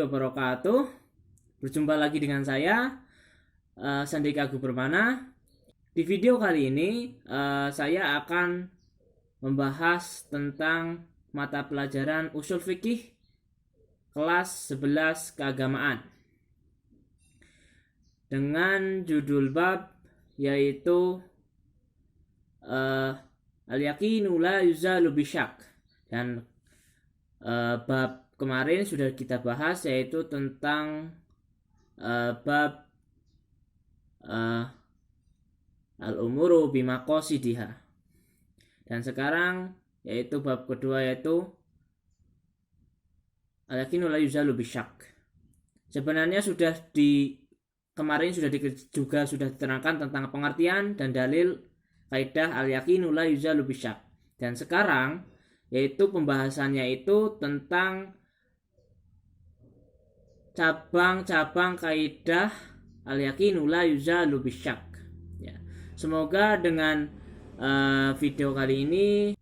wabarakatuh. Berjumpa lagi dengan saya, Sandika Agung Permana. Di video kali ini saya akan membahas tentang mata pelajaran usul fikih kelas 11 keagamaan dengan judul bab yaitu al-yaqinu la yuzalu bisyak. Dan bab kemarin sudah kita bahas yaitu tentang bab al-umuru bimaqasidiha. Dan sekarang yaitu bab kedua yaitu al-yaqinu la yuzalu bisyak. Sebenarnya kemarin juga sudah diterangkan tentang pengertian dan dalil kaidah al-yaqinu la yuzalu bisyak. Dan sekarang yaitu pembahasannya itu tentang cabang-cabang kaidah al-yaqinu la yuzalu bisyak. Ya. Semoga dengan video kali ini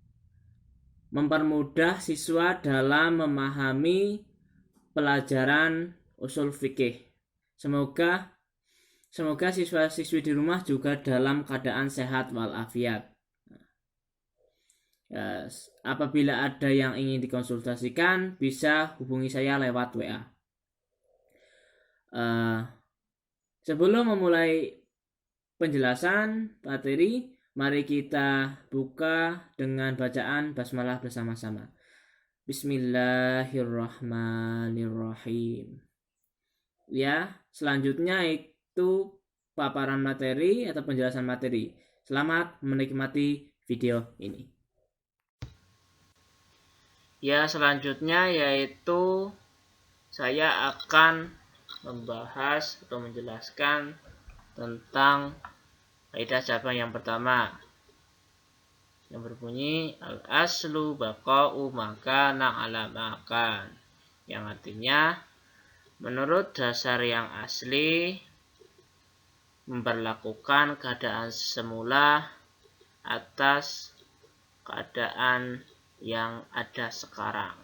mempermudah siswa dalam memahami pelajaran usul fikih. Semoga siswa-siswi di rumah juga dalam keadaan sehat walafiat. Apabila ada yang ingin dikonsultasikan, bisa hubungi saya lewat WA. Sebelum memulai penjelasan materi, mari kita buka dengan bacaan basmalah bersama-sama. Bismillahirrahmanirrahim. Ya, selanjutnya itu paparan materi atau penjelasan materi. Selamat menikmati video ini. Ya, selanjutnya yaitu saya akan membahas atau menjelaskan tentang kaidah cabang yang pertama yang berbunyi al-aslu baqa'u makana ala makan, yang artinya menurut dasar yang asli memperlakukan keadaan semula atas keadaan yang ada sekarang.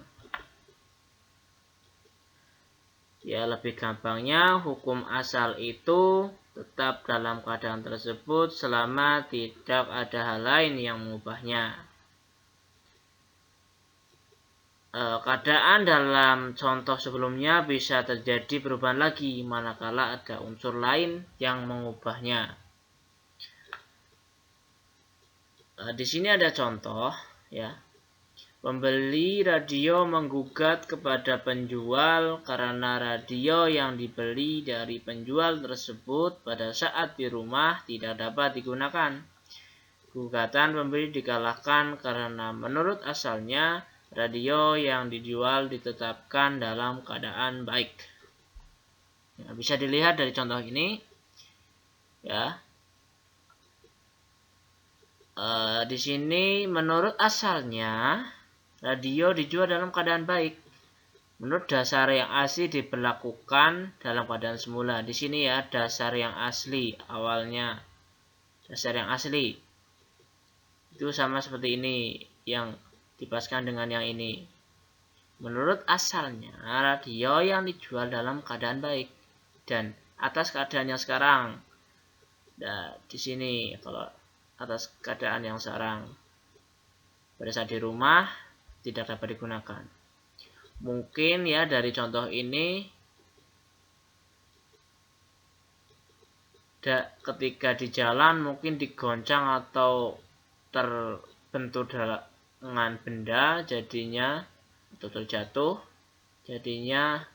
Ya, lebih gampangnya hukum asal itu tetap dalam keadaan tersebut selama tidak ada hal lain yang mengubahnya. Keadaan dalam contoh sebelumnya bisa terjadi perubahan lagi manakala ada unsur lain yang mengubahnya. Di sini ada contoh, ya. Pembeli radio menggugat kepada penjual karena radio yang dibeli dari penjual tersebut pada saat di rumah tidak dapat digunakan. Gugatan pembeli dikalahkan karena menurut asalnya radio yang dijual ditetapkan dalam keadaan baik. Ya, bisa dilihat dari contoh ini, ya. Di sini menurut asalnya radio dijual dalam keadaan baik. Menurut dasar yang asli diberlakukan dalam keadaan semula. Di sini ya dasar yang asli awalnya. Dasar yang asli itu sama seperti ini yang dipaskan dengan yang ini. Menurut asalnya radio yang dijual dalam keadaan baik dan atas keadaan yang sekarang. Nah, di sini kalau atas keadaan yang sekarang pada saat di rumah tidak dapat digunakan. Mungkin ya dari contoh ini ketika di jalan mungkin digoncang atau terbentur dengan benda jadinya atau terjatuh, jadinya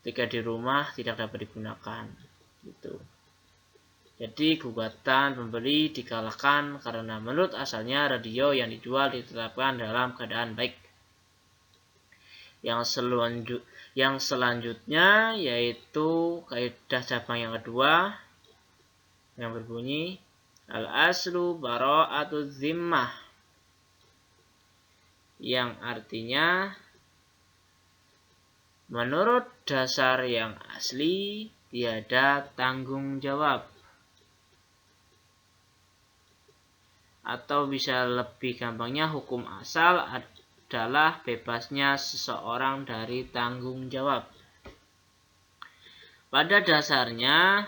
ketika di rumah tidak dapat digunakan gitu. Jadi gugatan pembeli dikalahkan karena menurut asalnya radio yang dijual ditetapkan dalam keadaan baik. Yang selanjutnya yaitu kaidah cabang yang kedua yang berbunyi al-aslu bara'atu zimmah, yang artinya menurut dasar yang asli tiada tanggung jawab. Atau bisa lebih gampangnya hukum asal adalah bebasnya seseorang dari tanggung jawab. Pada dasarnya,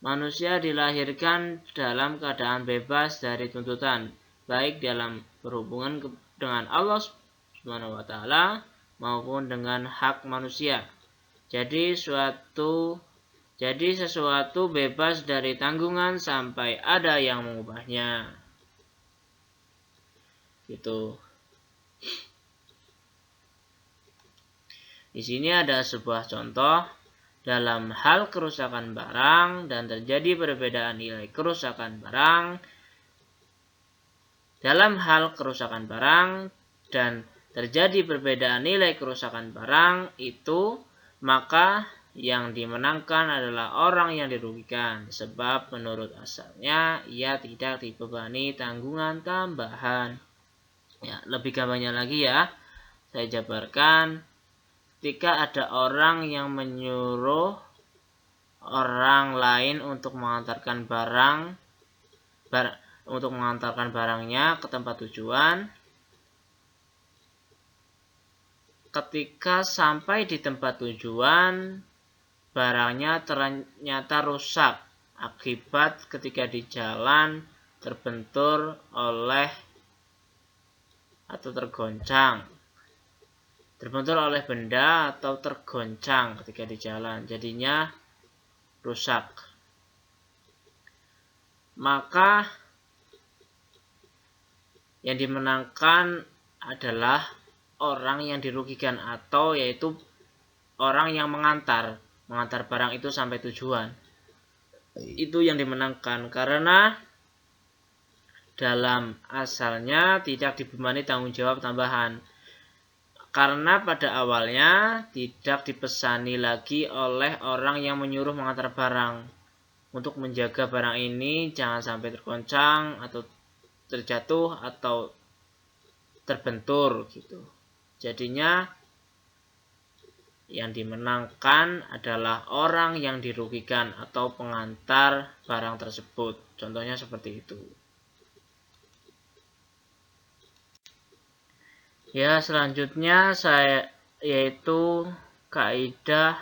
manusia dilahirkan dalam keadaan bebas dari tuntutan, baik dalam berhubungan dengan Allah Subhanahu wa taala maupun dengan hak manusia. Jadi sesuatu bebas dari tanggungan sampai ada yang mengubahnya. Gitu. Di sini ada sebuah contoh dalam hal kerusakan barang dan terjadi perbedaan nilai kerusakan barang. Dalam hal kerusakan barang dan terjadi perbedaan nilai kerusakan barang itu, maka yang dimenangkan adalah orang yang dirugikan, sebab menurut asalnya ia tidak dibebani tanggungan tambahan. Ya, lebih gampangnya lagi ya, saya jabarkan. Ketika ada orang yang menyuruh orang lain untuk mengantarkan barangnya ke tempat tujuan, ketika sampai di tempat tujuan, barangnya ternyata rusak akibat ketika di jalan terbentur oleh atau terbentur oleh benda atau tergoncang ketika di jalan, jadinya rusak. Maka yang dimenangkan adalah orang yang dirugikan, atau yaitu orang yang mengantar barang itu sampai tujuan. Itu yang dimenangkan karena dalam asalnya tidak dibebani tanggung jawab tambahan. Karena pada awalnya tidak dipesani lagi oleh orang yang menyuruh mengantar barang untuk menjaga barang ini jangan sampai tergoncang atau terjatuh atau terbentur gitu. Jadinya yang dimenangkan adalah orang yang dirugikan atau pengantar barang tersebut. Contohnya seperti itu. Ya, selanjutnya yaitu kaidah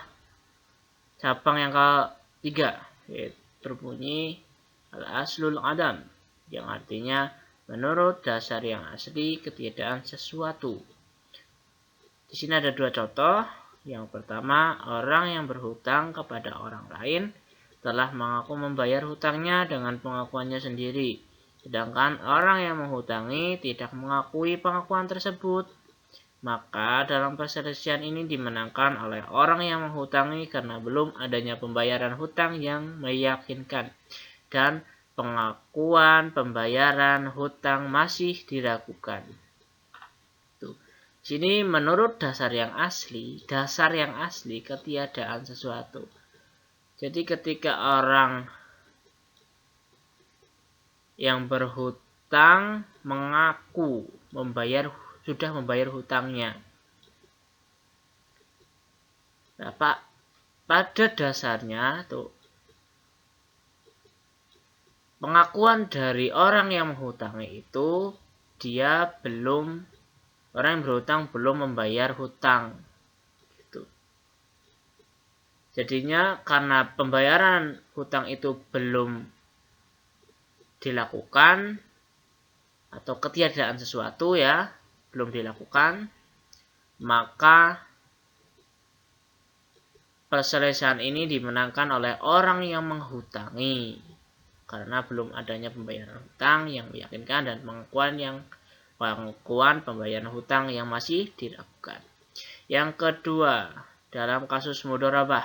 cabang yang ketiga, yaitu berbunyi al-aslul adam, yang artinya menurut dasar yang asli ketiadaan sesuatu. Di sini ada dua contoh. Yang pertama, orang yang berhutang kepada orang lain telah mengaku membayar hutangnya dengan pengakuannya sendiri. Sedangkan orang yang menghutangi tidak mengakui pengakuan tersebut. Maka dalam perselisihan ini dimenangkan oleh orang yang menghutangi karena belum adanya pembayaran hutang yang meyakinkan. Dan pengakuan pembayaran hutang masih dilakukan. Sini menurut dasar yang asli ketiadaan sesuatu. Jadi ketika orang yang berhutang mengaku sudah membayar hutangnya. Nah, pada dasarnya pengakuan dari orang yang menghutangi itu orang yang berhutang belum membayar hutang. Gitu. Jadinya karena pembayaran hutang itu belum dilakukan atau ketiadaan sesuatu ya belum dilakukan, maka perselisihan ini dimenangkan oleh orang yang menghutangi karena belum adanya pembayaran hutang yang meyakinkan dan pengakuan pembayaran hutang yang masih dilakukan. Yang kedua, dalam kasus mudharabah,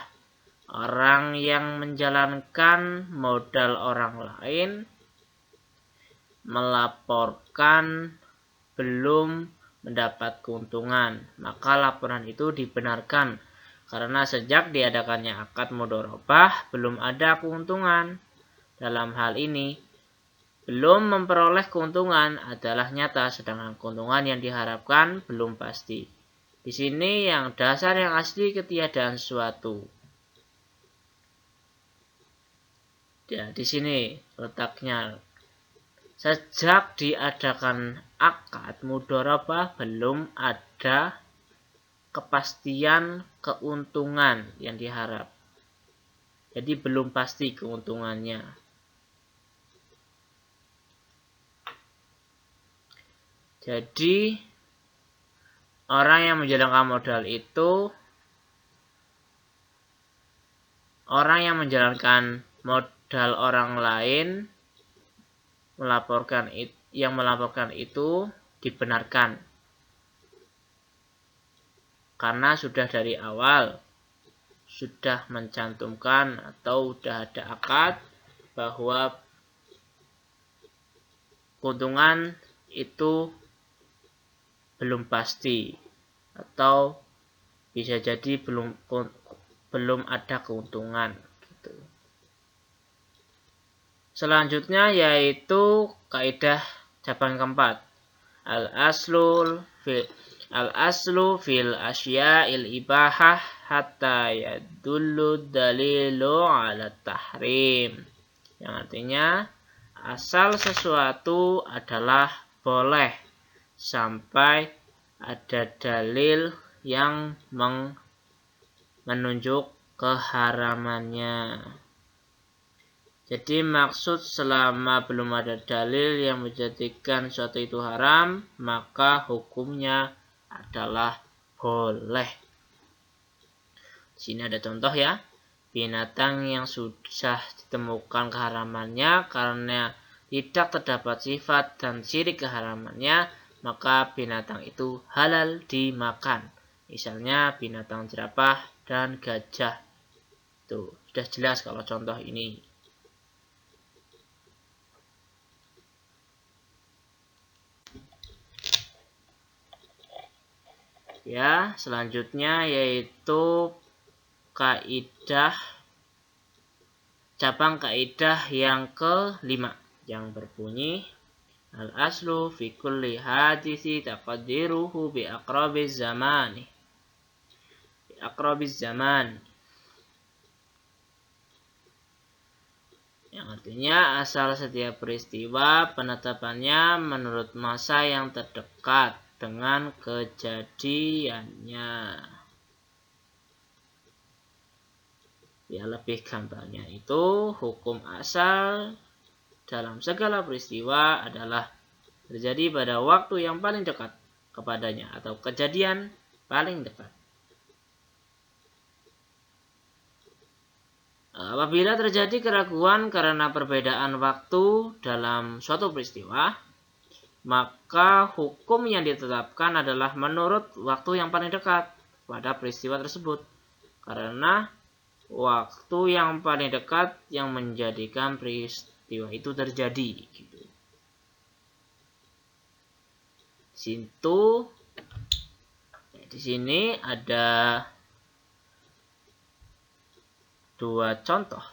orang yang menjalankan modal orang lain melaporkan belum mendapat keuntungan, maka laporan itu dibenarkan karena sejak diadakannya akad mudharabah belum ada keuntungan. Dalam hal ini belum memperoleh keuntungan adalah nyata, sedangkan keuntungan yang diharapkan belum pasti. Di sini yang dasar yang asli ketiadaan sesuatu. Ya, di sini letaknya. Sejak diadakan akad mudharabah belum ada kepastian keuntungan yang diharap. Jadi belum pasti keuntungannya. Jadi orang yang menjalankan modal itu orang yang menjalankan modal orang lain melaporkan itu dibenarkan. Karena sudah dari awal sudah mencantumkan atau sudah ada akad bahwa keuntungan itu belum pasti atau bisa jadi belum ada keuntungan gitu. Selanjutnya yaitu kaidah cabang keempat. Al-aslu fil asya'il ibahah hatta yadullu dalilu ala tahrim. Yang artinya asal sesuatu adalah boleh sampai ada dalil yang menunjuk keharamannya. Jadi maksud selama belum ada dalil yang menjadikan sesuatu itu haram, maka hukumnya adalah boleh. Di sini ada contoh ya. Binatang yang sudah ditemukan keharamannya karena tidak terdapat sifat dan ciri keharamannya, maka binatang itu halal dimakan. Misalnya binatang jerapah dan gajah. Tuh, sudah jelas kalau contoh ini. Ya, selanjutnya yaitu cabang kaidah yang kelima yang berbunyi al-aslu fi kulli hadisi taqdiruhu bi aqrabiz zaman. Yang artinya asal setiap peristiwa penetapannya menurut masa yang terdekat dengan kejadiannya. Ya, lebih gampangnya itu hukum asal dalam segala peristiwa adalah terjadi pada waktu yang paling dekat kepadanya atau kejadian paling dekat. Apabila terjadi keraguan karena perbedaan waktu dalam suatu peristiwa, maka hukum yang ditetapkan adalah menurut waktu yang paling dekat pada peristiwa tersebut. Karena waktu yang paling dekat yang menjadikan peristiwa itu terjadi. Gitu. Di sini ada dua contoh.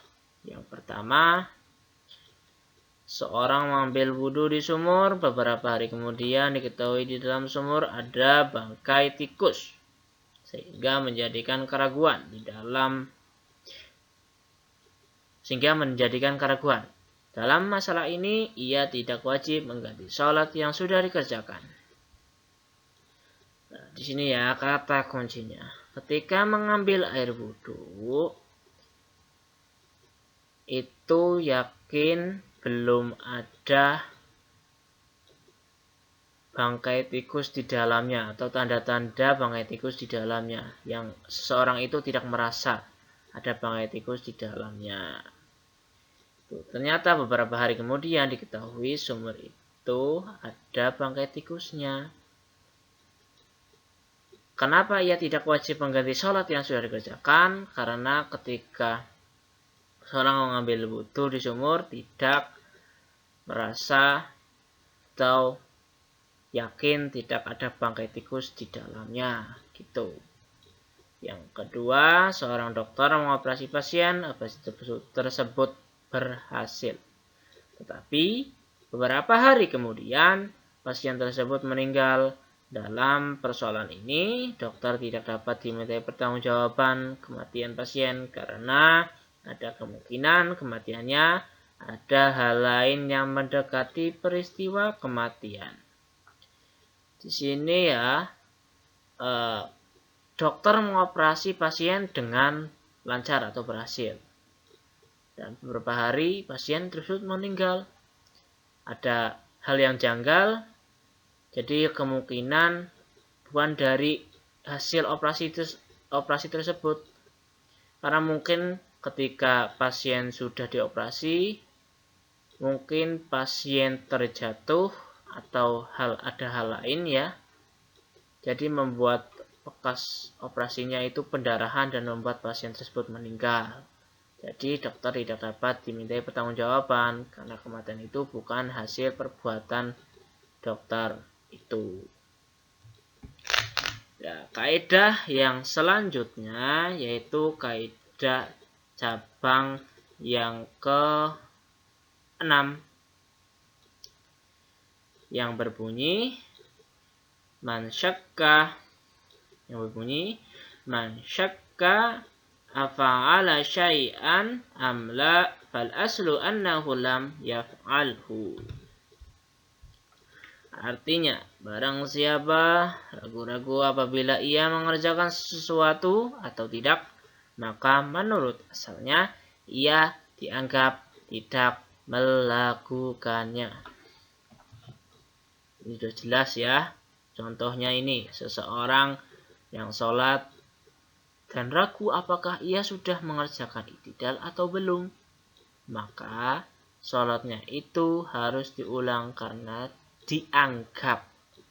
Yang pertama, seorang mengambil wudhu di sumur, beberapa hari kemudian diketahui di dalam sumur ada bangkai tikus, sehingga menjadikan keraguan. Dalam masalah ini, ia tidak wajib mengganti sholat yang sudah dikerjakan. Nah, di sini ya kata kuncinya. Ketika mengambil air wudhu, itu yakin belum ada bangkai tikus di dalamnya atau tanda-tanda bangkai tikus di dalamnya, yang seseorang itu tidak merasa ada bangkai tikus di dalamnya. Ternyata beberapa hari kemudian diketahui sumur itu ada bangkai tikusnya. Kenapa ia tidak wajib mengganti sholat yang sudah dikerjakan? Karena ketika seorang mengambil wudhu di sumur tidak merasa atau yakin tidak ada bangkai tikus di dalamnya, gitu. Yang kedua, seorang dokter mengoperasi pasien, operasi tersebut berhasil. Tetapi beberapa hari kemudian pasien tersebut meninggal. Dalam persoalan ini, dokter tidak dapat dimintai pertanggungjawaban kematian pasien karena ada kemungkinan kematiannya ada hal lain yang mendekati peristiwa kematian. Di sini ya, dokter mengoperasi pasien dengan lancar atau berhasil. Dan beberapa hari pasien tersebut meninggal. Ada hal yang janggal, jadi kemungkinan bukan dari hasil operasi tersebut. Karena mungkin ketika pasien sudah dioperasi, mungkin pasien terjatuh atau ada hal lain ya. Jadi membuat bekas operasinya itu pendarahan dan membuat pasien tersebut meninggal. Jadi dokter tidak dapat dimintai pertanggungjawaban karena kematian itu bukan hasil perbuatan dokter itu. Ya, kaidah yang selanjutnya yaitu kaidah cabang yang ke-6 yang berbunyi man syakka afa'ala syai'an am la fal aslu annahu lam yaf'alhu. Artinya, barang siapa ragu-ragu apabila ia mengerjakan sesuatu atau tidak, maka menurut asalnya ia dianggap tidak melakukannya. Ini sudah jelas ya. Contohnya ini, seseorang yang sholat dan ragu apakah ia sudah mengerjakan i'tidal atau belum, maka sholatnya itu harus diulang karena dianggap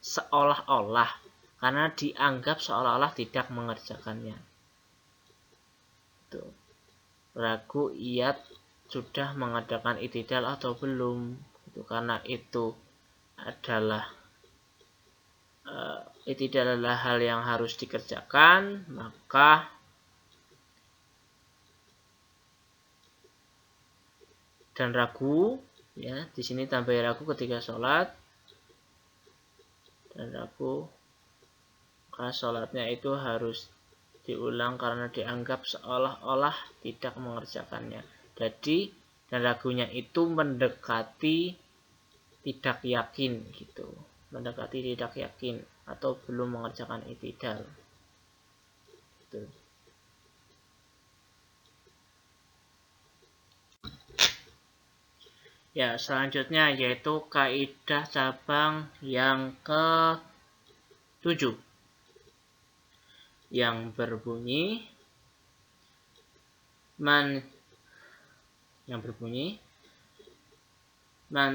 seolah-olah tidak mengerjakannya. Tuh. Ragu ia sudah mengadakan i'tidal atau belum, karena itu adalah i'tidal adalah hal yang harus dikerjakan, maka dan ragu ya, di sini tambah ragu ketika sholat dan ragu, maka sholatnya itu harus diulang karena dianggap seolah-olah tidak mengerjakannya. Jadi dan ragunya itu mendekati tidak yakin gitu, mendekati tidak yakin atau belum mengerjakan i'tidal. Gitu. Ya, selanjutnya yaitu kaidah cabang yang ke-7 yang berbunyi man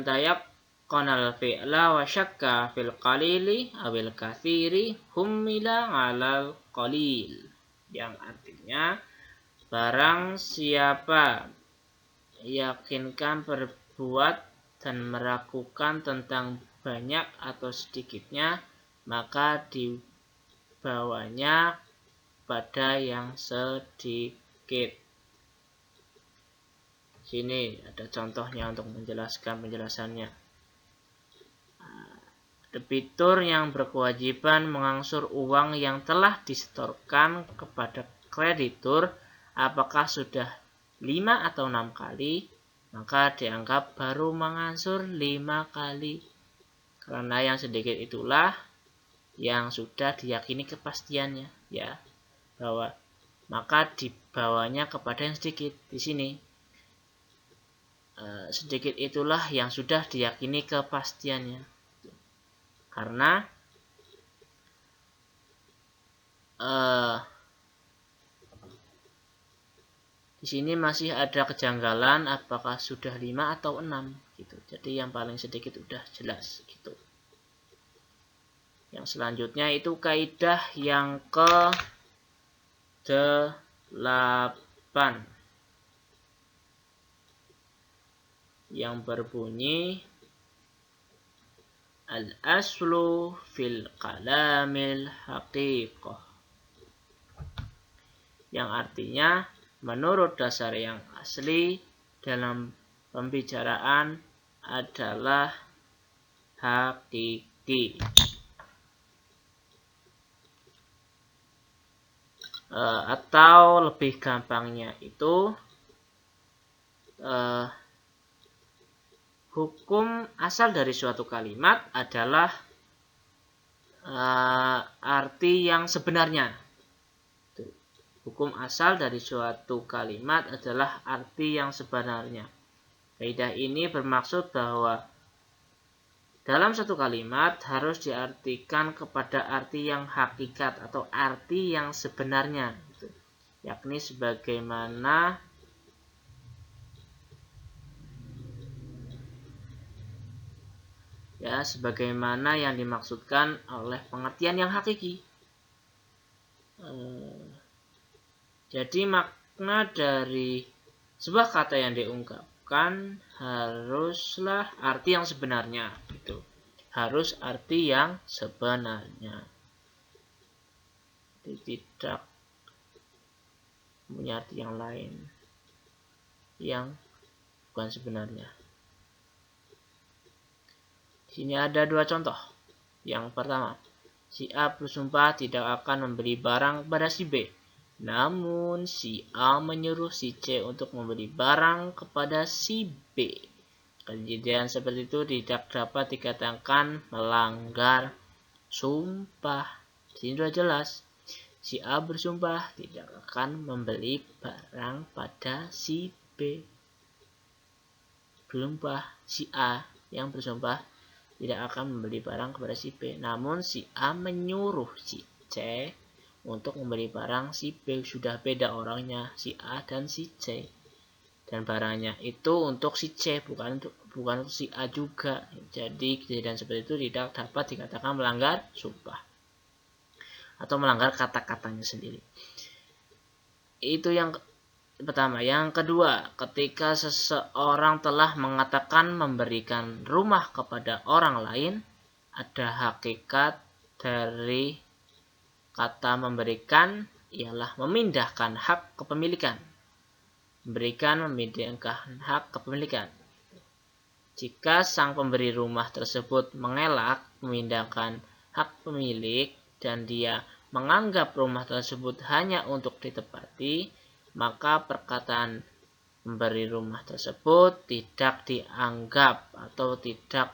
tayaqqanal fi'la wa syakka fil qalili awil katsiri hummila 'alal qalil, yang artinya barang siapa yakinkan berbuat dan meragukan tentang banyak atau sedikitnya, maka dibawanya pada yang sedikit. Sini ada contohnya untuk menjelaskan penjelasannya. Debitur yang berkewajiban mengangsur uang yang telah disetorkan kepada kreditur, apakah sudah 5 atau 6 kali, maka dianggap baru mengangsur 5 kali. Karena yang sedikit itulah yang sudah diyakini kepastiannya, ya, bahwa maka dibawanya kepada yang sedikit. Di sini sedikit itulah yang sudah diyakini kepastiannya. Karena di sini masih ada kejanggalan apakah sudah 5 atau 6 gitu. Jadi yang paling sedikit udah jelas gitu. Yang selanjutnya itu kaidah yang ke-8 yang berbunyi al-aslu fil kalamil haqiqah, yang artinya menurut dasar yang asli dalam pembicaraan adalah hakiki. Atau lebih gampangnya itu hukum asal dari suatu kalimat adalah arti yang sebenarnya. Hukum asal dari suatu kalimat adalah arti yang sebenarnya. Kaidah ini bermaksud bahwa dalam satu kalimat harus diartikan kepada arti yang hakikat atau arti yang sebenarnya, yakni sebagaimana yang dimaksudkan oleh pengertian yang hakiki. Jadi makna dari sebuah kata yang diungkapkan haruslah arti yang sebenarnya, gitu. Harus arti yang sebenarnya. Jadi tidak punya arti yang lain yang bukan sebenarnya. Di sini ada dua contoh. Yang pertama, si A bersumpah tidak akan memberi barang kepada si B. Namun si A menyuruh si C untuk memberi barang kepada si B. Kejadian seperti itu tidak dapat dikatakan melanggar sumpah. Di sini sudah jelas. Si A bersumpah tidak akan membeli barang pada si B. Bersumpah si A yang bersumpah tidak akan membeli barang kepada si B. Namun si A menyuruh si C untuk membeli barang si B. Sudah beda orangnya, si A dan si C. Dan barangnya itu untuk si C, bukan untuk si A juga. Jadi kejadian seperti itu tidak dapat dikatakan melanggar sumpah atau melanggar kata-katanya sendiri. Itu yang pertama. Yang kedua, ketika seseorang telah mengatakan memberikan rumah kepada orang lain, ada hakikat dari kata memberikan ialah memindahkan hak kepemilikan. Memindahkan hak kepemilikan. Jika sang pemberi rumah tersebut mengelak memindahkan hak pemilik dan dia menganggap rumah tersebut hanya untuk ditempati, maka perkataan pemberi rumah tersebut tidak dianggap atau tidak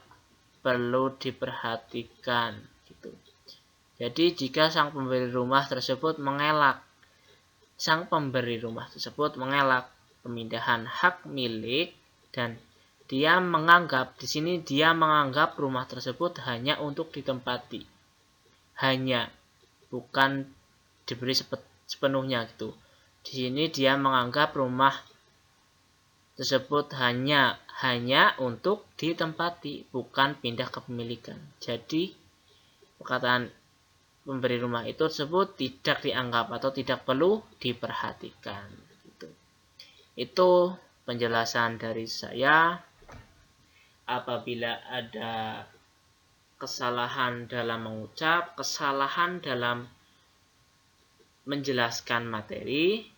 perlu diperhatikan. Gitu. Jadi jika sang pemberi rumah tersebut mengelak pemindahan hak milik dan dia menganggap rumah tersebut hanya untuk ditempati. Hanya, bukan diberi sepenuhnya gitu. Di sini dia menganggap rumah tersebut hanya untuk ditempati, bukan pindah kepemilikan. Jadi perkataan pemberi rumah itu tersebut tidak dianggap atau tidak perlu diperhatikan. Gitu. Itu penjelasan dari saya. Apabila ada kesalahan dalam mengucap, kesalahan dalam menjelaskan materi,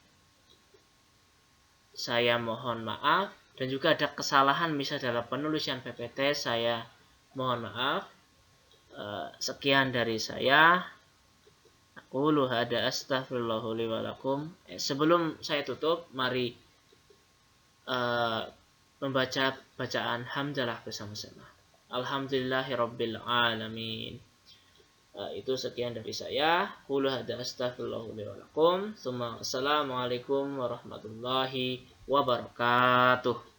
saya mohon maaf. Dan juga ada kesalahan misalnya dalam penulisan PPT, saya mohon maaf. Sekian dari saya. Aqulu hada astaghfirullahu li wa lakum. Sebelum saya tutup, mari membaca bacaan hamdalah bersama-sama. Alhamdulillahirabbil alamin. Itu sekian dari saya. Qul hada astaghfirullahu li wa lakum. Assalamualaikum warahmatullahi wabarakatuh.